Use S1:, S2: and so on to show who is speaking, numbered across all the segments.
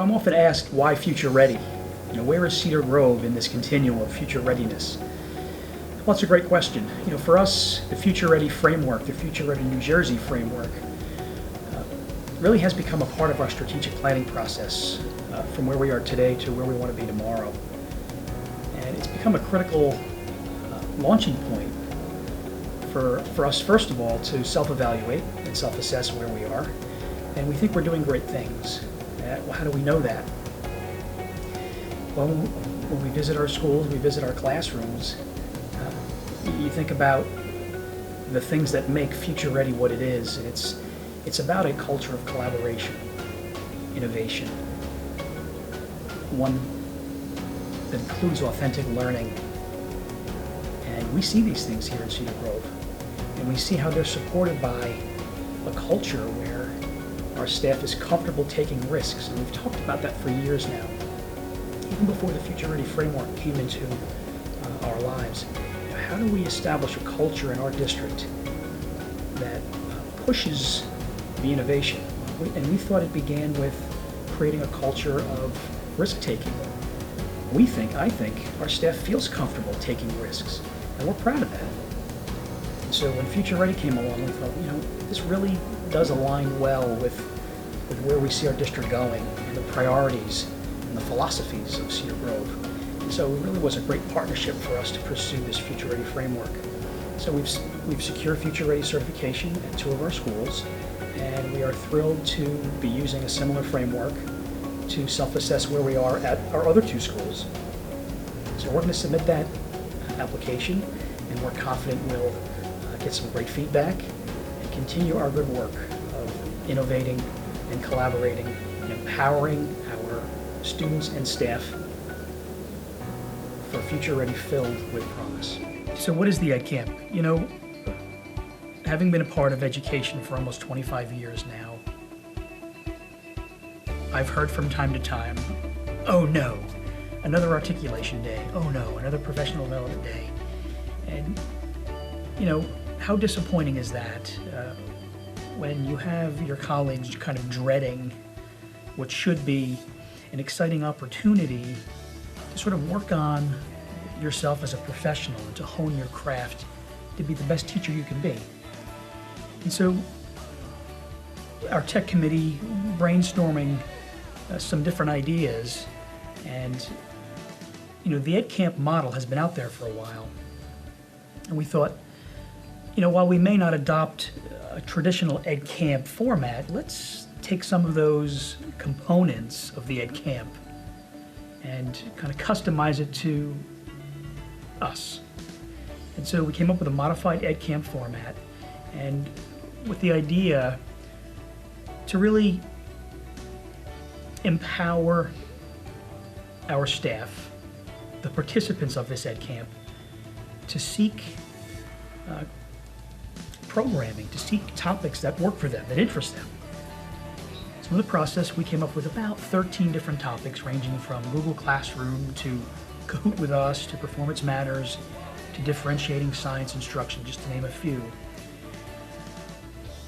S1: I'm often asked, why future ready? Where is Cedar Grove in this continuum of future readiness? Well, it's a great question. For us, the Future Ready framework, the Future Ready New Jersey framework, really has become a part of our strategic planning process from where we are today to where we want to be tomorrow. And it's become a critical launching point for us, first of all, to self-evaluate and self-assess where we are. And we think we're doing great things. Well, how do we know that? Well, when we visit our schools, we visit our classrooms, you think about the things that make Future Ready what it is. And it's about a culture of collaboration, innovation, one that includes authentic learning. And we see these things here in Cedar Grove. And we see how they're supported by a culture where our staff is comfortable taking risks. And we've talked about that for years now, even before the Future Ready framework came into our lives. How do we establish a culture in our district that pushes the innovation? And we thought it began with creating a culture of risk-taking. I think, our staff feels comfortable taking risks, and we're proud of that. And so when Future Ready came along, we thought, this really does align well with where we see our district going and the priorities and the philosophies of Cedar Grove. And so it really was a great partnership for us to pursue this Future Ready framework. So we've secured Future Ready certification at 2 of our schools, and we are thrilled to be using a similar framework to self-assess where we are at our other 2 schools. So we're going to submit that application, and we're confident we'll get some great feedback and continue our good work of innovating and collaborating and empowering our students and staff for a Future Ready filled with promise. So what is the EdCamp? Having been a part of education for almost 25 years now, I've heard from time to time, oh no, another articulation day, oh no, another professional development day. And how disappointing is that when you have your colleagues kind of dreading what should be an exciting opportunity to sort of work on yourself as a professional and to hone your craft to be the best teacher you can be. And so our tech committee brainstorming some different ideas, and the EdCamp model has been out there for a while. And we thought, while we may not adopt a traditional EdCamp format, let's take some of those components of the EdCamp and kind of customize it to us. And so we came up with a modified EdCamp format, and with the idea to really empower our staff, the participants of this EdCamp, to seek programming, to seek topics that work for them, that interest them. So in the process, we came up with about 13 different topics, ranging from Google Classroom to Kahoot with Us to Performance Matters to differentiating science instruction, just to name a few.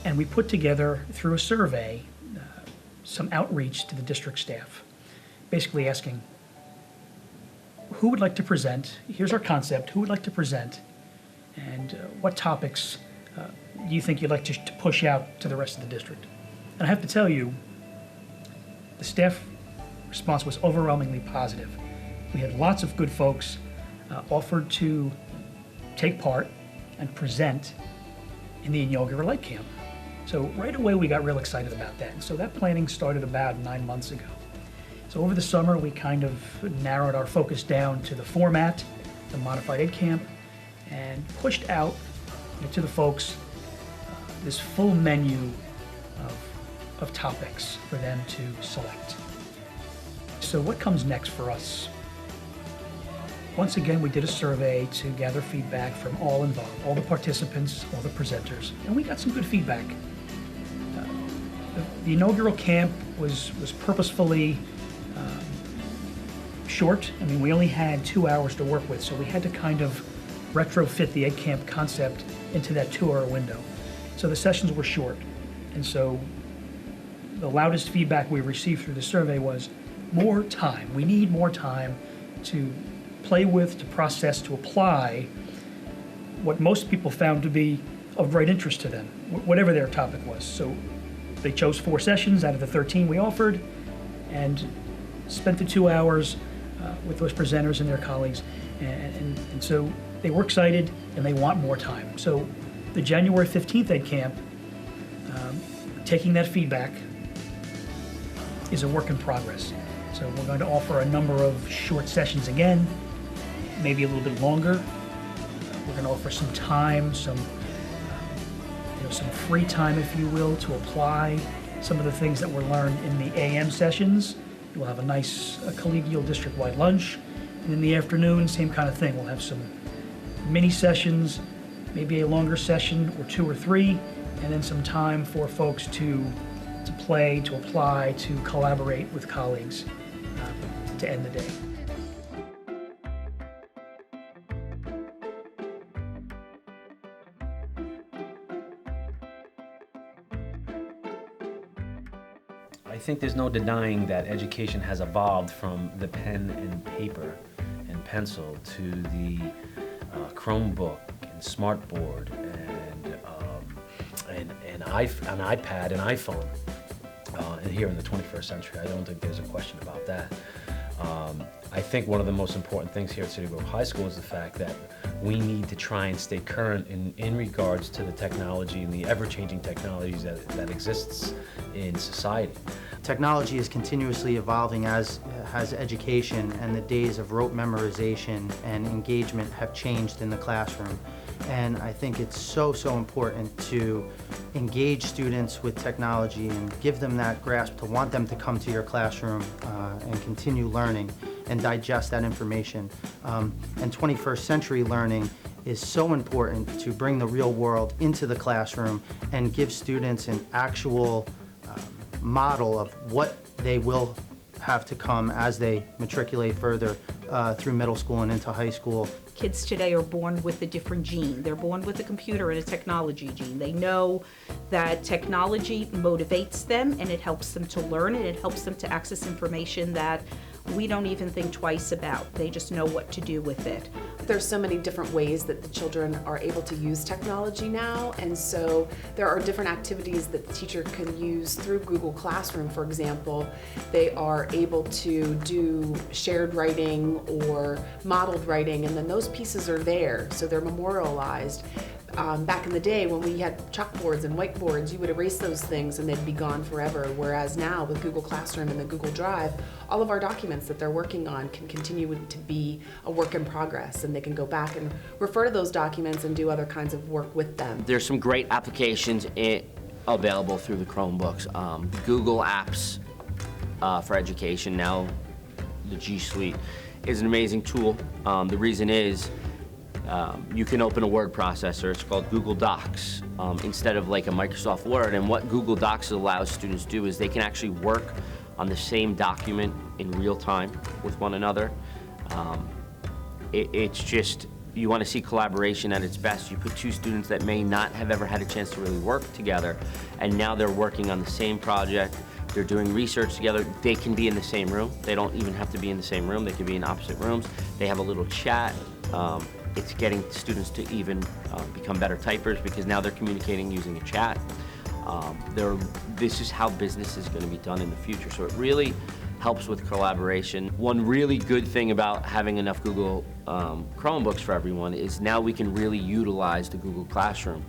S1: And we put together, through a survey, some outreach to the district staff, basically asking, who would like to present? Here's our concept. Who would like to present? And what topics do you think you'd like to push out to the rest of the district? And I have to tell you, the staff response was overwhelmingly positive. We had lots of good folks offered to take part and present in the inaugural EdCamp. So right away we got real excited about that. And so that planning started about 9 months ago. So over the summer we kind of narrowed our focus down to the format, the modified EdCamp, and pushed out to the folks this full menu of topics for them to select. So what comes next for us? Once again, we did a survey to gather feedback from all involved, all the participants, all the presenters, and we got some good feedback. The inaugural camp was purposefully short. I mean, we only had 2 hours to work with, so we had to kind of retrofit the EdCamp concept into that 2-hour window. So the sessions were short, and so the loudest feedback we received through the survey was, more time. We need more time to play with, to process, to apply what most people found to be of great interest to them, whatever their topic was. So they chose 4 sessions out of the 13 we offered and spent the 2 hours with those presenters and their colleagues. And so they were excited and they want more time. So the January 15th EdCamp, taking that feedback, is a work in progress. So we're going to offer a number of short sessions again, maybe a little bit longer. We're going to offer some time, some free time, if you will, to apply some of the things that were learned in the AM sessions. We'll have a nice collegial district-wide lunch. And in the afternoon, same kind of thing. We'll have some mini sessions, maybe a longer session or 2 or 3, and then some time for folks to play, to apply, to collaborate with colleagues to end the day.
S2: I think there's no denying that education has evolved from the pen and paper and pencil to the Chromebook and smartboard and iPad and iPhone. And here in the 21st century, I don't think there's a question about that. I think one of the most important things here at City Grove High School is the fact that we need to try and stay current in regards to the technology and the ever-changing technologies that exists in society.
S3: Technology is continuously evolving, as has education, and the days of rote memorization and engagement have changed in the classroom. And I think it's so important to engage students with technology and give them that grasp, to want them to come to your classroom and continue learning and digest that information. And 21st century learning is so important to bring the real world into the classroom and give students an actual model of what they will have to come as they matriculate further through middle school and into high school.
S4: Kids today are born with a different gene. They're born with a computer and a technology gene. They know that technology motivates them and it helps them to learn and it helps them to access information that we don't even think twice about. They just know what to do with it.
S5: There's so many different ways that the children are able to use technology now, and so there are different activities that the teacher can use through Google Classroom, for example. They are able to do shared writing or modeled writing, and then those pieces are there, so they're memorialized. Back in the day when we had chalkboards and whiteboards, you would erase those things and they'd be gone forever, whereas now with Google Classroom and the Google Drive, all of our documents that they're working on can continue to be a work in progress, and they can go back and refer to those documents and do other kinds of work with them.
S6: There's some great applications available through the Chromebooks. The Google Apps for education, now the G Suite, is an amazing tool. The reason is you can open a word processor. It's called Google Docs instead of like a Microsoft Word. And what Google Docs allows students to do is they can actually work on the same document in real time with one another. It's just, you want to see collaboration at its best. You put 2 students that may not have ever had a chance to really work together, and now they're working on the same project. They're doing research together. They can be in the same room. They don't even have to be in the same room. They could be in opposite rooms. They have a little chat. It's getting students to even become better typers because now they're communicating using a chat. This is how business is going to be done in the future. So it really helps with collaboration. One really good thing about having enough Google Chromebooks for everyone is now we can really utilize the Google Classroom.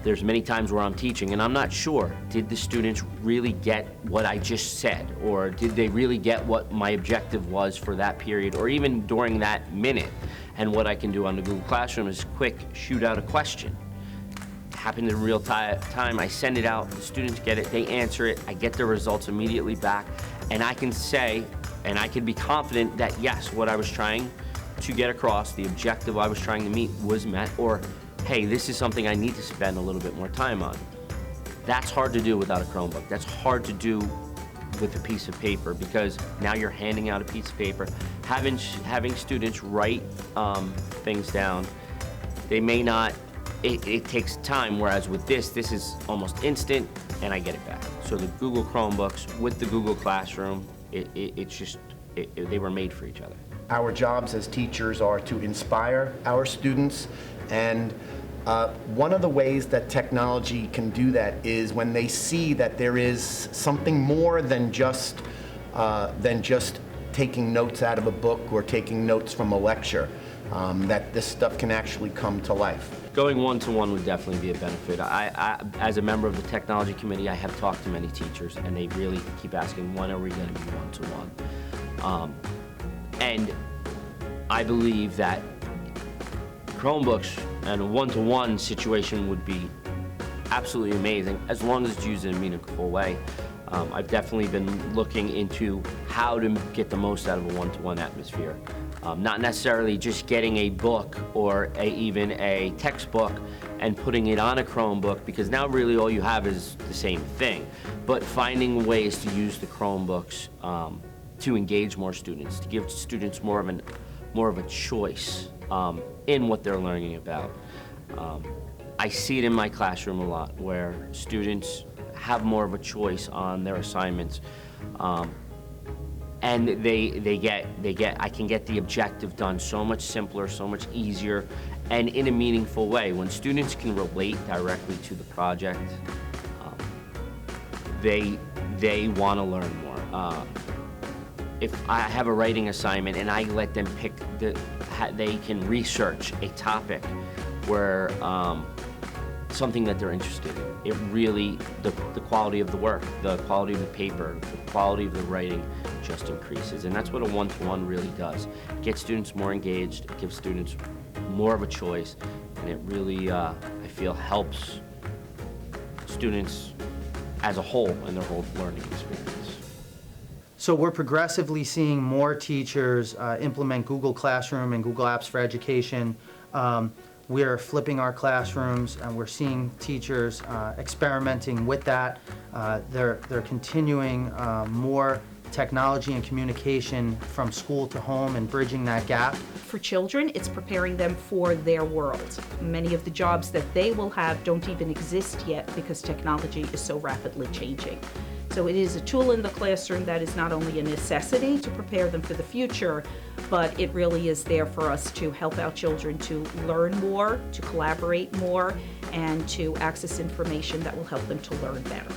S6: There's many times where I'm teaching and I'm not sure, did the students really get what I just said? Or did they really get what my objective was for that period, or even during that minute? And what I can do on the Google Classroom is quick shoot out a question. Happened in real time, I send it out, the students get it, they answer it, I get their results immediately back, and I can say, and I can be confident that yes, what I was trying to get across, the objective I was trying to meet was met, or hey, this is something I need to spend a little bit more time on. That's hard to do without a Chromebook. That's hard to do with a piece of paper because now you're handing out a piece of paper. Having students write things down, they may not, it takes time, whereas with this is almost instant and I get it back. So the Google Chromebooks with the Google Classroom It's just, they were made for each other.
S7: Our jobs as teachers are to inspire our students, and one of the ways that technology can do that is when they see that there is something more than just taking notes out of a book or taking notes from a lecture, that this stuff can actually come to life.
S6: Going one-to-one would definitely be a benefit. I, as a member of the technology committee, I have talked to many teachers, and they really keep asking, when are we going to be one-to-one? And I believe that Chromebooks and a one-to-one situation would be absolutely amazing, as long as it's used in a meaningful way. I've definitely been looking into how to get the most out of a one-to-one atmosphere. Not necessarily just getting a book or even a textbook and putting it on a Chromebook, because now really all you have is the same thing, but finding ways to use the Chromebooks to engage more students, to give students more of a choice in what they're learning about. I see it in my classroom a lot, where students have more of a choice on their assignments, and I can get the objective done so much simpler, so much easier, and in a meaningful way. When students can relate directly to the project, they want to learn more. If I have a writing assignment and I let them pick, they can research a topic where something that they're interested in. It really, the quality of the work, the quality of the paper, the quality of the writing just increases. And that's what a one-to-one really does. It gets students more engaged, it gives students more of a choice, and it really, I feel, helps students as a whole in their whole learning experience.
S3: So we're progressively seeing more teachers implement Google Classroom and Google Apps for Education. We're flipping our classrooms, and we're seeing teachers experimenting with that. They're continuing more technology and communication from school to home and bridging that gap.
S4: For children, it's preparing them for their world. Many of the jobs that they will have don't even exist yet because technology is so rapidly changing. So it is a tool in the classroom that is not only a necessity to prepare them for the future, but it really is there for us to help our children to learn more, to collaborate more, and to access information that will help them to learn better.